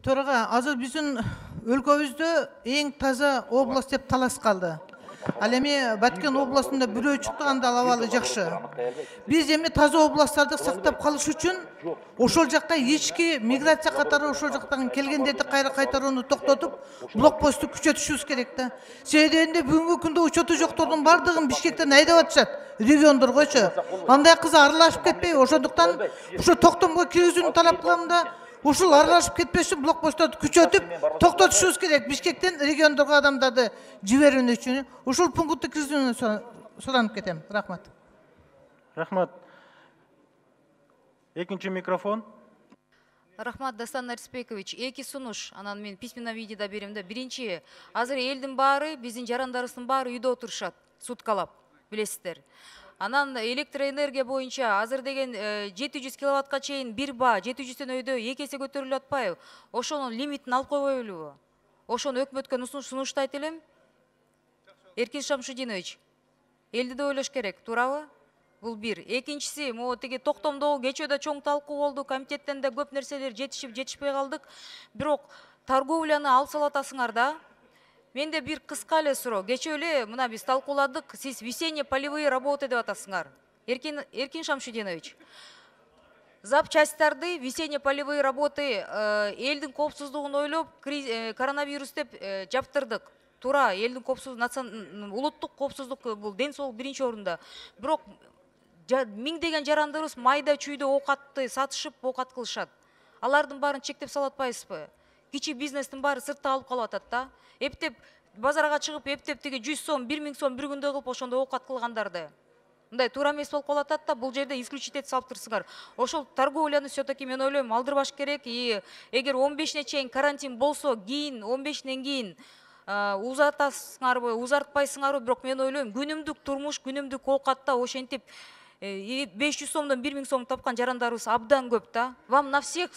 Төраға, азыр биздин өлкөбүздө эң таза область деп талас калды. Ал эми Баткен областында бирөө чыкты, анда алабалы жакшы. Биз эми таза областтарды сактап калыш үчүн ошол жакка ички миграция катары ошол жактан келгендерди кайра кайтарууну токтотуп, блокпостту күчөтүшүбүз керек да. Себебинде бүгүнкү күндө учету жоктордун бардыгын Бишкектен айдап атышат, региондоргочу. Андай кызы аралашып кетпейби, ошондуктан ушу токтомго киргизүүнү талап кылам да. Ушул аралашып кетпеши блокпосттарды күчөтүп, токтотушубуз керек. Бишкектен региондорго адамдарды жиберүүнү үчүн ушул пунктты киргизүүнү суранып кетем. Рахмат. Рахмат. Экинчи микрофон. Рахмат, Дастан Нарисбекович. Эки сунуш, анан мен письменно видеода берем да. Биринчи, азыр элдин баары, биздин жарандарыбыздын баары үйдө отурушат, суткалап, билесиздер. Анан электроэнергия боюнча азыр деген 700 киловаттка чейин бир ба, 700-тен өйдө 2 эсе көтөрүлүп атпайбы? Ошонун лимитин алып койбойлубу? Ошону өкмөткө сунуштайт элем. Эркин Шамшидинович, элди да ойлош керек, туурабы? Бул бир. Экинчиси, могу тиги токтомдогу кечөөдө чоң талкуу болду, комитеттен да көп нерселер жетишпей калдык. Бирок торговляны алып салатасыңар да. Менде бир кыска эле суроо. Кечээ эле мына биз талкууладык, сиз весенне полевые работы деп атасыңар. Эркин Шамшидинович. Запчасттарды, весенне полевые работы элдин коопсуздугун ойлоп, коронавирус деп жаптырдык. Туура, элдин коопсуздугу, улуттук коопсуздук бул ден соолук биринчи орунда. Бирок миңдеген жарандарыбыз майда чүйдө оокатты сатышып, оокат кылышат. Алардын баарын чектеп салып атпайсызбы? Кичи бизнестин баары сыртта калып калып атат да. Эптеп базарга чыгып, эптеп тиги 100 сом, 1000 сом бир күндө кылып ошондо оокат кылгандарды. Мындай туура эмес болуп калып атат да, бул жерде исключить этип салып турсуңар. Ошол торговляны все-таки мен ойлойм алдырбаш керек. Эгер 15-не чейин карантин болсо, кийин 15-ден кийин узартасыңарбы, узартпайсыңарбы, бирок мен ойлойм күнүмдүк турмуш, күнүмдүк оокатта ошентип 500 сомдон 1000 сом тапкан жарандарыбыз абдан көп да. Вам на всех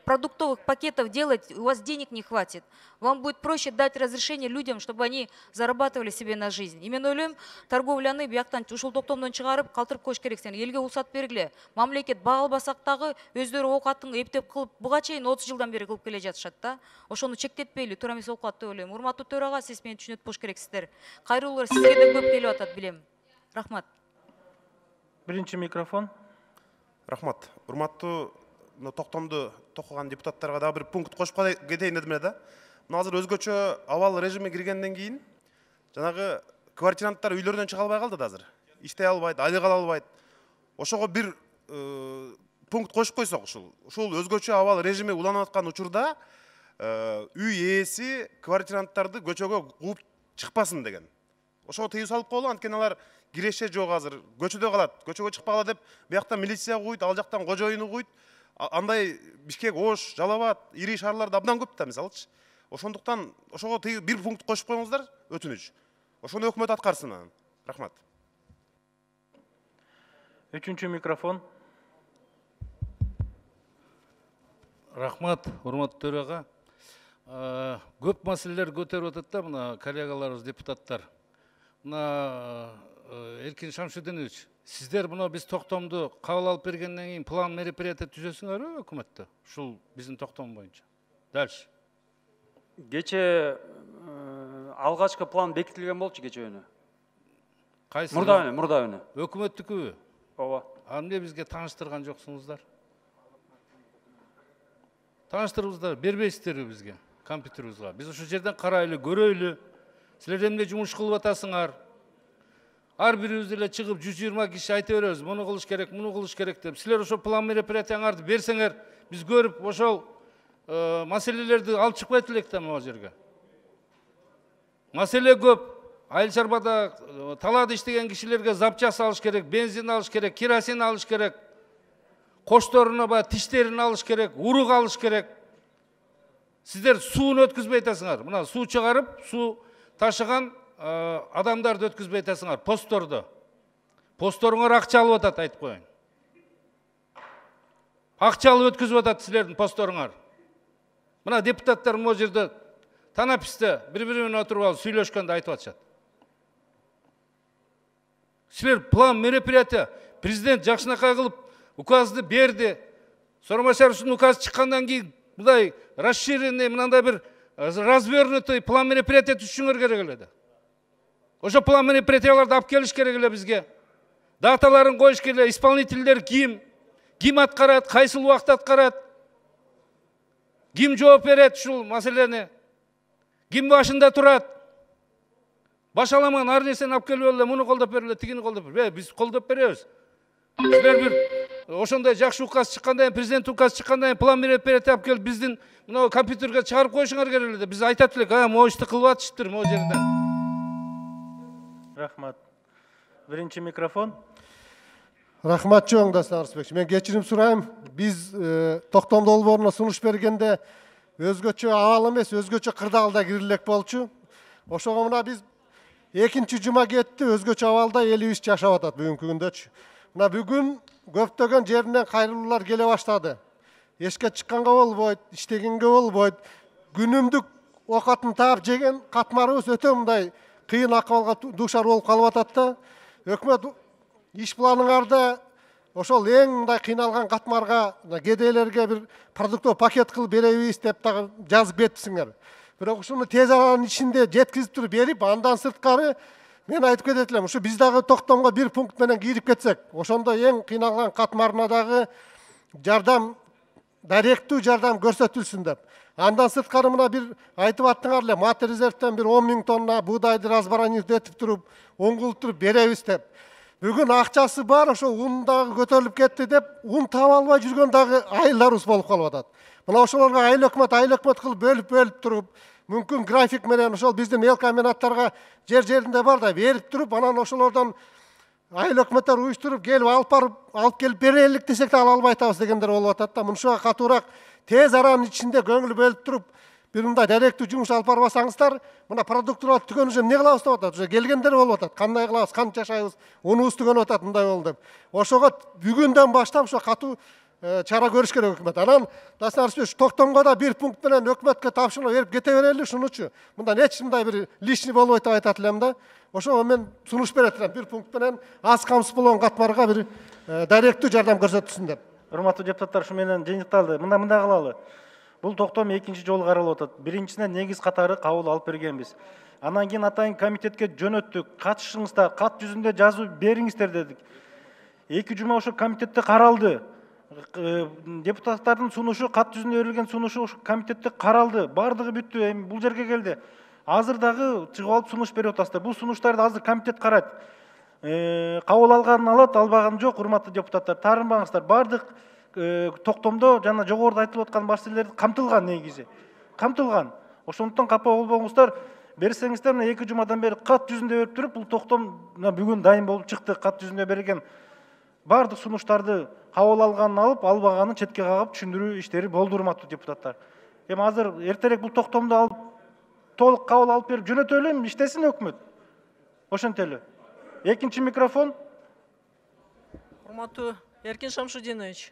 продуктовых пакетов делать, у вас денег не хватит. Вам будет проще дать разрешение людям, чтобы они зарабатывали себе на жизнь. И мен ойлойм, торговляны бияктан ушул токтомдон чыгарып, калтырып коюш керек. Сен элге уруксат бергиле. Мамлекет бага албасак дагы өздөрү оокатын эптеп кылып, буга чейин 30 жылдан бери кылып келе жатышат да. Ошону чектетпейли, туура эмес болуп калат деп ойлойм. Урматтуу төрага, сиз мени түшүнөт болуш керексиздер. Кайрылуулар сизге да көп келип атат, билем. Рахмат. Биринчи микрофон. Рахмат. Урматтуу токтомду токуган депутаттарга дагы бир пункт кошуп кетейин дедим эле да. Мына азыр өзгөчө абал режиме киргенден кийин жанагы квартиранттар үйлөрүнөн чыга албай калды да азыр. Иштей албайт, айлык ала албайт. Ошого бир пункт кошуп койсок ушул өзгөчө абал режиме уланып аткан учурда үй ээси квартиранттарды көчөгө кууп чыкпасын деген. Ошого тыюу салып коелу, анткени алар киреше жок азыр, көчөдө калат, көчөгө чыкпагыла деп, бияктан милиция куйт, ал жактан кожоюну куйт. Андай Бишкек, Ош, Жалал Абад, ири шаарларда абдан көп да мисалычы. Ошондуктан ошого бир пункт кошуп коюңуздар, өтүнүч. Ошону өкмөт аткарсын анан. Рахмат. Үчүнчү микрофон. Рахмат, урматтуу төрага. Көп маселелер көтөрүп атат да мына коллегаларыбыз депутаттар. Мына Эркин Шамшидинович, сиздер мына биз токтомду кабыл алып бергенден кийин план мероприятия түзөсүңөрбү өкмөттө? Ушул биздин токтом боюнча. Дальше. Кече алгачкы план бекитилген болчу кечөөнү. Кайсы? Мурда өнү. Өкмөттүкүбү? Ооба. Аны эмне бизге тааныштырган жоксуңуздар? Тааныштырыңыздар, бербейсиздерби бизге, компьютерибизге? Биз ушул жерден карайлы, көрөйлү. Силер эмне жумуш кылып атасыңар? Ар бирибиз эле чыгып 120 киши айта беребиз, муну кылыш керек, муну кылыш керек деп. Силер ошол план мероприятияңарды берсеңер, биз көрүп ошол маселелерди алып чыкпайт элек да могу жерге. Маселе көп. Айыл чарбада талаада иштеген кишилерге запчас алыш керек, бензин алыш керек, керосин алыш керек. Кошторуна баягы тиштерин алыш керек, урук алыш керек. Сиздер сууну өткүзбөй атасыңар. Мына суу чыгарып, суу ташыган адамдарды өткүзбөй атасыңар, постторду. Посторуңар акча алып атат, айтып коеюн. Акча алып өткүзүп атат силердин посторуңар. Мына депутаттар могу жерде танаписте бири-бири менен отуруп алып сүйлөшкөндө айтып атышат. Силер план мероприятия, президент жакшынакай кылып указды берди. Соромашаровдун указы чыккандан кийин мындай расширенный мынандай бир развернутый план мероприятия түзүшүңөр керек эле да. Ошо план мероприятияларды алып келиш керек эле бизге. Даталарын коюш керек, исполнительдер ким аткарат, кайсыл убакытта аткарат, ким жооп берет ушул маселени, ким башында турат. Башаламан ар нерсени алып келип эле муну колдоп бер эле, тигини колдоп бер. Биз колдоп беребиз. Силер бир ошондой жакшы указ чыккандан кийин, президент указ чыккандан кийин план мероприятия алып келип биздин мына компьютерге чыгарып коюшуңар керек эле. Биз айтат элек, могу ишти кылып атышыптыр могу жерде. Рахмат. Биринчи микрофон. Рахмат чоң Дасын Арысбекчи. Мен кечирим сурайм. Биз токтом долбооруна сунуш бергенде өзгөчө абал эмес, өзгөчө кырдаалда кирилек болчу. Ошого мына биз экинчи жума кетти, өзгөчө абалда элибиз жашап атат бүгүнкү күндөчү. Мына бүгүн көптөгөн жеринен кайрылуулар келе баштады. Эшке чыкканга болбойт, иштегенге болбойт. Күнүмдүк окатын таап жеген катмарыбыз өтө мындай кыйын акыбалга дуушар болуп калып атат да. Өкмөт иш планыңарда ошол эң мындай кыйналган катмарга, кедейлерге бир продуктов пакет кылып беребиз деп дагы жазып кетипсиңер. Бирок ушуну тез аранын ичинде жеткизип туруп берип, андан сырткары мен айтып кетет элем, ушу биз дагы токтомго бир пункт менен кирип кетсек, ошондо эң кыйналган катмарына дагы жардам, даректүү жардам көрсөтүлсүн деп. Андан сырткары мына бир айтып аттыңар эле, мат резервтен бир 10 000 тонна буудайды разбаранить этип туруп, оңгулуп туруп беребиз деп. Бүгүн акчасы бар, ошо ун дагы көтөрүлүп кетти деп, ун таба албай жүргөн дагы айылдарыбыз болуп калып атат. Мына ошолорго айыл өкмөт кылып бөлүп туруп, мүмкүн график менен ошол биздин мелкомбинаттарга жеринде бар да берип туруп, анан ошолордон айыл өкмөттөр уюштуруп келип алып келип берелик десек да ала албай атабыз дегендер болуп атат да. Мунушуга катуураак тез аранын ичинде көңүл бөлүп туруп, бир мындай даректүү жумуш алып барбасаңыздар, мына продуктуулар түгөнүп уже эмне кылабыз деп атат, уже келгендер болуп атат. Кандай кылабыз, кантип жашайбыз, унубуз түгөнүп атат мындай болду деп. Ошого бүгүндөн баштап ошо катуу чара көрүш керек өкмөт. Анан Дасын Арысбек токтомго да бир пункт менен өкмөткө тапшырма берип кете берели ушунучу. Мындан эч мындай бир лишний болбойт деп айтат элем да. Ошого мен сунуш берет элем, бир пункт менен аз камсыз болгон катмарга бир даректүү жардам көрсөтүлсүн деп. Урматтуу депутаттар, ушу менен жыйынтыкталды. Мындай кылалы. Бул токтом экинчи жолу каралып атат. Биринчисинен негиз катары кабыл алып бергенбиз. Андан кийин атайын комитетке жөнөттүк. Катышыңыздар, кат жүзүндө жазуу бериңиздер дедик. 2 жума ошо комитетте каралды. Депутаттардын сунушу, кат жүзүндө берилген сунушу ошо комитетте каралды. Бардыгы бүттү. Эми бул жерге келди. Азыр дагы чыгып алып сунуш берип атасыздар. Бул сунуштарды азыр комитет карайт. Кабыл алганын алат, албаганы жок, урматтуу депутаттар. Таарынбаңыздар. Бардык токтомдо жана жогоруда айтылып аткан маселелер камтылган негизи. Камтылган. Ошондуктан капа болбоңуздар. Берсеңиздер, мына 2 жумадан бери кат жүзүндө берип туруп, бул токтом бүгүн дайын болуп чыкты. Кат жүзүндө берилген бардык сунуштарды кабыл алганын алып, албаганын четке кагып түшүндүрүү иштери болду, урматтуу депутаттар. Эми азыр эртерээк бул токтомду алып толук кабыл алып берип жөнөтөлү, иштесин өкмөт. Ошентели. Экинчи микрофон. Урматтуу Эркин Шамшудинович,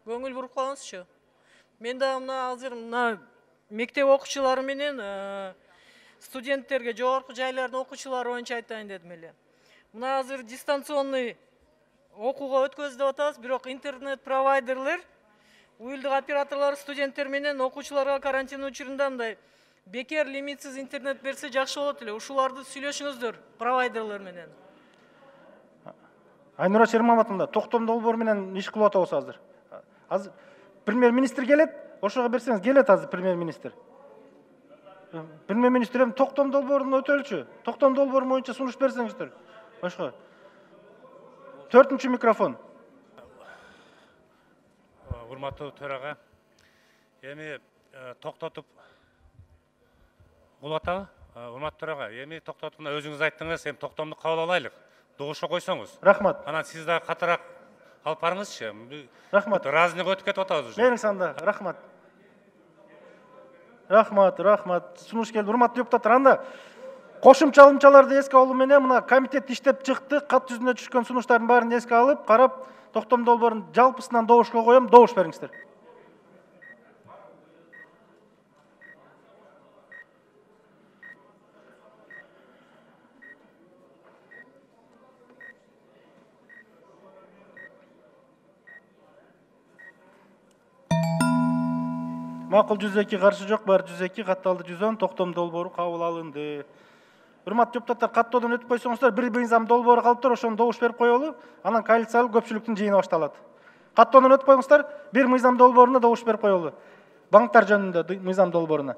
көңүл буруп коюңузчу. Мен да мына азыр мына мектеп окуучулары менен студенттерге, жогорку жайлардын окуучулары боюнча айтайын дедим эле. Мына азыр дистанционный окууга өткөз деп атабыз, бирок интернет провайдерлер, уюлдук операторлор студенттер менен окуучуларга карантин учурунда мындай бекер лимитсиз интернет берсе жакшы болот эле. Ушуларды сүйлөшүңүздөр провайдерлер менен. Айнура Шермаматовна, токтом долбоору менен иш кылып атабыз азыр. Азыр премьер-министр келет, ошого берсеңиз келет азыр премьер-министр. Премьер-министр эми токтом долбоорун өтөлчү. Токтом долбоору боюнча сунуш берсеңиздер. Башка. 4-чү микрофон. Урматтуу төрага, эми токтотуп бул атабы? Урматтуу төрага, эми токтотуп мына өзүңүз айттыңыз, эми токтомду кабыл алайлык. Дугуша койсоңуз. Рахмат. Анан сиз да катараак алып барыңызчы. Рахмат. Разыныга өтүп кетип атабыз уже. Бериңиз анда. Рахмат. Рахмат. Сунуш келди. Урматтуу депутаттар, анда кошумчалымчаларды эске алуу менен мына комитет иштеп чыкты. Кат жүзүнө түшкөн сунуштардын баарын эске алып, карап, токтом долбоорун жалпысынан добушка коем. Добуш бериңиздер. Макул 102, каршы жок, бар 102, катталды 110, токтом долбоору кабыл алынды. Урматтуу депутаттар, каттоодон өтүп койсоңуздар, бир мыйзам долбоору калыптыр, ошону добуш берип коелу, анан коалициялык көпчүлүктүн жыйыны башталат. Каттоодон өтүп коюңуздар, бир мыйзам долбооруна добуш берип коелу. Банктар жөнүндө мыйзам долбооруна.